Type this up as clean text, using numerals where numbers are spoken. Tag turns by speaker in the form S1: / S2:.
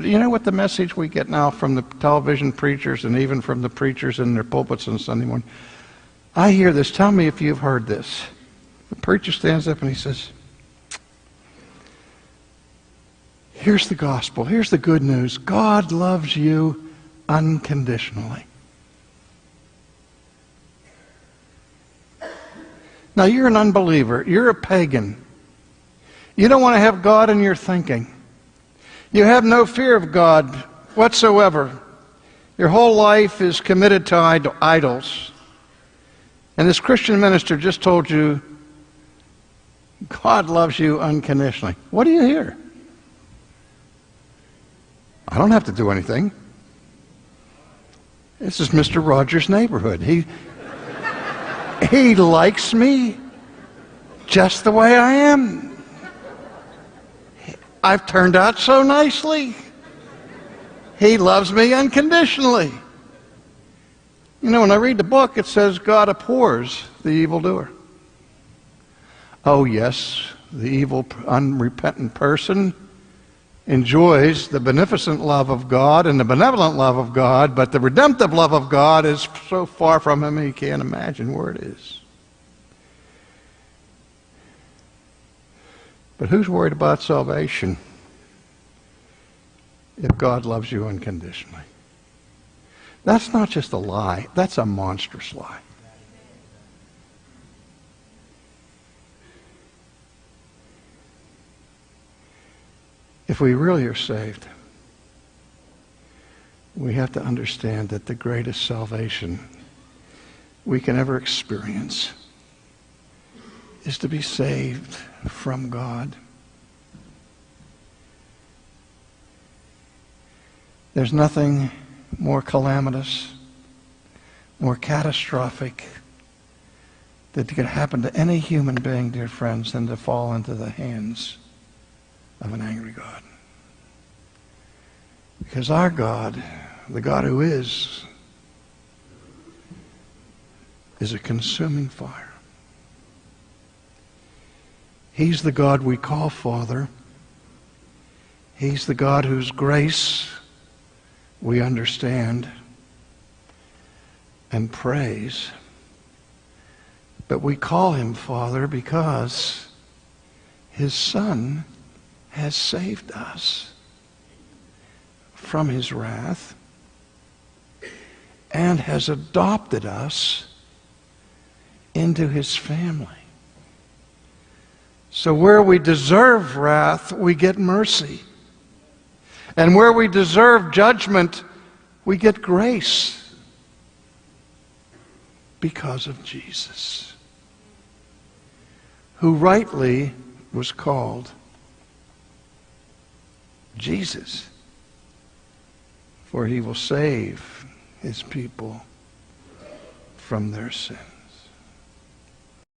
S1: But you know what the message we get now from the television preachers and even from the preachers in their pulpits on Sunday morning? I hear this. Tell me if you've heard this. The preacher stands up and he says, here's the gospel. Here's the good news. God loves you unconditionally. Now, you're an unbeliever. You're a pagan. You don't want to have God in your thinking. You have no fear of God whatsoever. Your whole life is committed to idols. And this Christian minister just told you, God loves you unconditionally. What do you hear? I don't have to do anything. This is Mr. Rogers' neighborhood. He likes me just the way I am. I've turned out so nicely. He loves me unconditionally. You know, when I read the book, it says God abhors the evildoer. Oh, yes, the evil, unrepentant person enjoys the beneficent love of God and the benevolent love of God, but the redemptive love of God is so far from him he can't imagine where it is. But who's worried about salvation if God loves you unconditionally? That's not just a lie. That's a monstrous lie. If we really are saved, we have to understand that the greatest salvation we can ever experience is to be saved from God. There's nothing more calamitous, more catastrophic that could happen to any human being, dear friends, than to fall into the hands of an angry God. Because our God, the God who is a consuming fire. He's the God we call Father. He's the God whose grace we understand and praise. But we call him Father because his Son has saved us from his wrath and has adopted us into his family. So where we deserve wrath, we get mercy. And where we deserve judgment, we get grace because of Jesus, who rightly was called Jesus, for he will save his people from their sin.